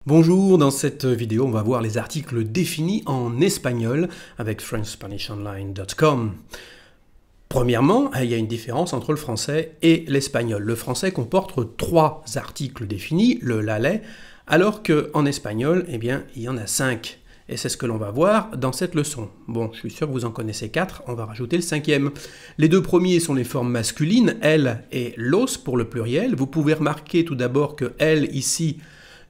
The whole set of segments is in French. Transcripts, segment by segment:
Bonjour, dans cette vidéo on va voir les articles définis en espagnol avec FrenchSpanishOnline.com. Premièrement, il y a une différence entre le français et l'espagnol. Le français comporte 3 articles définis, le la, les, alors qu'en espagnol, il y en a 5. Et c'est ce que l'on va voir dans cette leçon. Bon, je suis sûr que vous en connaissez 4, on va rajouter le 5e. Les 2 premiers sont les formes masculines, elle et los pour le pluriel. Vous pouvez remarquer tout d'abord que elle ici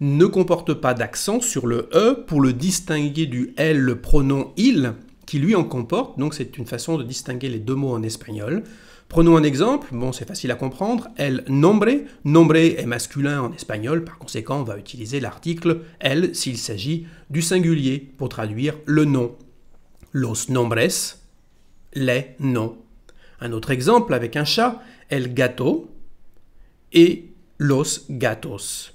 ne comporte pas d'accent sur le E pour le distinguer du elle, le pronom il, qui lui en comporte, donc c'est une façon de distinguer les 2 mots en espagnol. Prenons un exemple, bon c'est facile à comprendre, el nombre, nombre est masculin en espagnol, par conséquent on va utiliser l'article el s'il s'agit du singulier pour traduire le nom. Los nombres, les noms. Un autre exemple avec un chat, el gato et los gatos.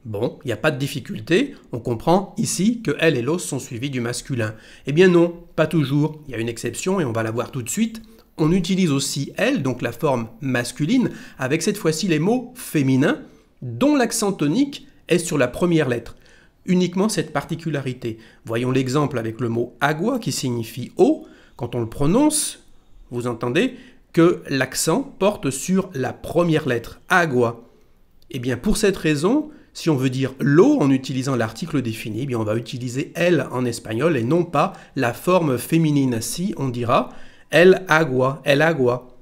Bon, il n'y a pas de difficulté, on comprend ici que elle et los sont suivis du masculin. Eh bien non, pas toujours, il y a une exception et on va la voir tout de suite. On utilise aussi elle, donc la forme masculine, avec cette fois-ci les mots féminins, dont l'accent tonique est sur la première lettre. Uniquement cette particularité. Voyons l'exemple avec le mot agua qui signifie eau. Quand on le prononce, vous entendez que l'accent porte sur la première lettre, agua. Eh bien pour cette raison, si on veut dire l'eau en utilisant l'article défini, eh bien on va utiliser elle en espagnol et non pas la forme féminine. Si on dira el agua, el agua.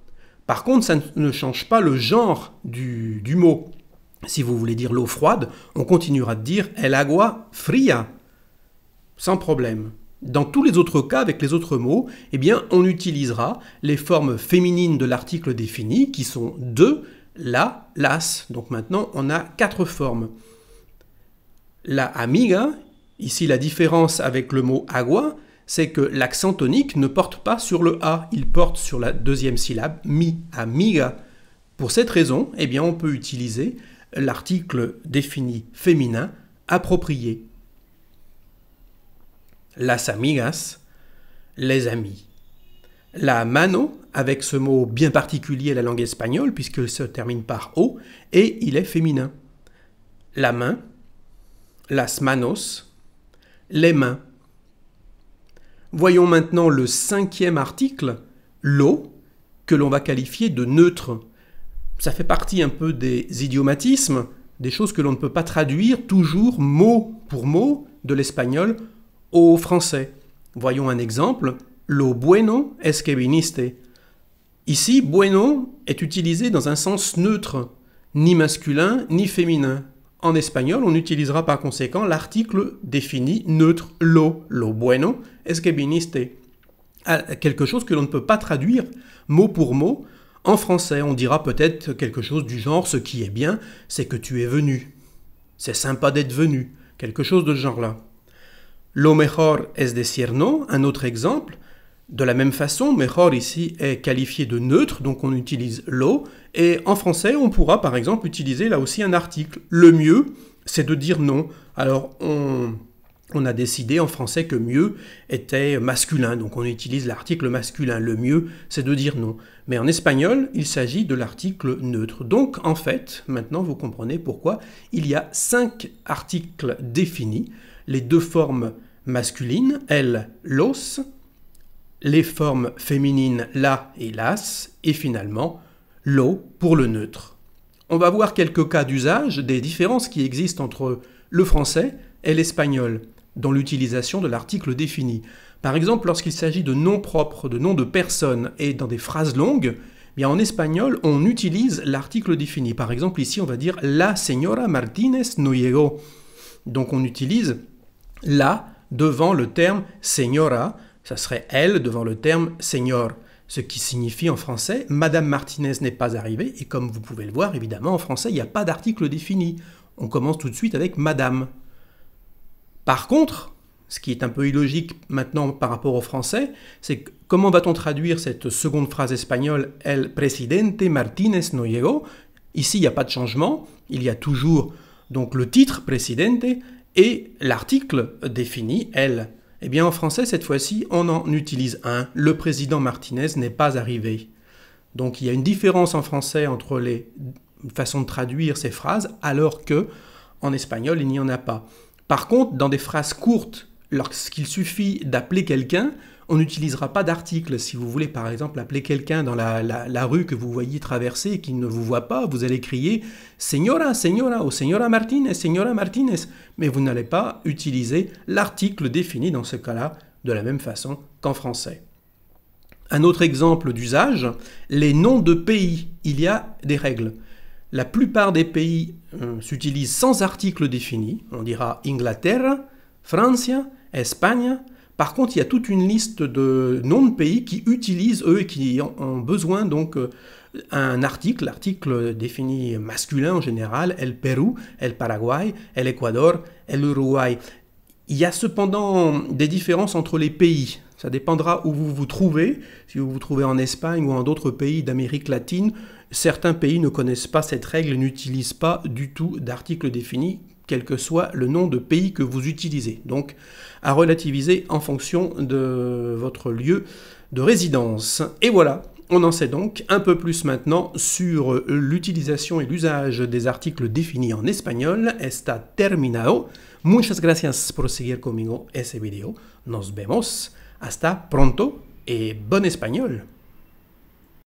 Par contre, ça ne change pas le genre du mot. Si vous voulez dire l'eau froide, on continuera de dire el agua fría, sans problème. Dans tous les autres cas, avec les autres mots, eh bien on utilisera les formes féminines de l'article défini qui sont de, la, las. Donc maintenant, on a 4 formes. La amiga, ici la différence avec le mot agua, c'est que l'accent tonique ne porte pas sur le A, il porte sur la deuxième syllabe, mi, amiga. Pour cette raison, eh bien on peut utiliser l'article défini féminin approprié. Las amigas, les amis. La mano, avec ce mot bien particulier à la langue espagnole, puisqu'il se termine par O, et il est féminin. La main, las manos, les mains. Voyons maintenant le 5e article, l'eau, que l'on va qualifier de neutre. Ça fait partie un peu des idiomatismes, des choses que l'on ne peut pas traduire toujours mot pour mot de l'espagnol au français. Voyons un exemple. Lo bueno es que viniste. Ici, bueno est utilisé dans un sens neutre, ni masculin ni féminin. En espagnol, on utilisera par conséquent l'article défini neutre lo. Lo bueno es que viniste. Quelque chose que l'on ne peut pas traduire mot pour mot. En français, on dira peut-être quelque chose du genre « ce qui est bien, c'est que tu es venu ». C'est sympa d'être venu. Quelque chose de ce genre-là. Lo mejor es decir no, un autre exemple. De la même façon, mejor ici est qualifié de neutre, donc on utilise lo. Et en français, on pourra par exemple utiliser là aussi un article. Le mieux, c'est de dire non. Alors on a décidé en français que mieux était masculin, donc on utilise l'article masculin. Le mieux, c'est de dire non. Mais en espagnol, il s'agit de l'article neutre. Donc en fait, maintenant vous comprenez pourquoi il y a 5 articles définis. Les 2 formes masculines, el, los, les formes féminines la et las, et finalement lo pour le neutre. On va voir quelques cas d'usage des différences qui existent entre le français et l'espagnol dans l'utilisation de l'article défini. Par exemple, lorsqu'il s'agit de noms propres, de noms de personnes et dans des phrases longues, bien en espagnol, on utilise l'article défini. Par exemple, ici, on va dire la señora Martínez no llegó. Donc on utilise la devant le terme señora, ça serait elle devant le terme señor, ce qui signifie en français Madame Martinez n'est pas arrivée, et comme vous pouvez le voir, évidemment, en français, il n'y a pas d'article défini. On commence tout de suite avec Madame. Par contre, ce qui est un peu illogique maintenant par rapport au français, c'est comment va-t-on traduire cette seconde phrase espagnole « El presidente Martínez no llegó ». Ici, il n'y a pas de changement, il y a toujours donc le titre « presidente » et l'article défini « elle ». Eh bien, en français, cette fois-ci, on en utilise un. Le président Martinez n'est pas arrivé. Donc, il y a une différence en français entre les façons de traduire ces phrases, alors que En espagnol, il n'y en a pas. Par contre, dans des phrases courtes, lorsqu'il suffit d'appeler quelqu'un, on n'utilisera pas d'article. Si vous voulez par exemple appeler quelqu'un dans la rue que vous voyez traverser et qu'il ne vous voit pas, vous allez crier « Señora, señora » ou « Señora Martínez, señora Martínez ». Mais vous n'allez pas utiliser l'article défini dans ce cas-là de la même façon qu'en français. Un autre exemple d'usage, les noms de pays. Il y a des règles. La plupart des pays s'utilisent sans article défini. On dira Inglaterra, Francia, Espagne. Par contre, il y a toute une liste de noms de pays qui utilisent, eux, et qui ont besoin donc un article défini masculin en général, el Pérou, el Paraguay, el Équateur, el Uruguay. Il y a cependant des différences entre les pays. Ça dépendra où vous vous trouvez. Si vous vous trouvez en Espagne ou en d'autres pays d'Amérique latine, certains pays ne connaissent pas cette règle et n'utilisent pas du tout d'article défini, quel que soit le nom de pays que vous utilisez. Donc, à relativiser en fonction de votre lieu de résidence. Et voilà, on en sait donc un peu plus maintenant sur l'utilisation et l'usage des articles définis en espagnol. Está terminado. Muchas gracias por seguir conmigo ese video. Nos vemos. Hasta pronto et bon espagnol.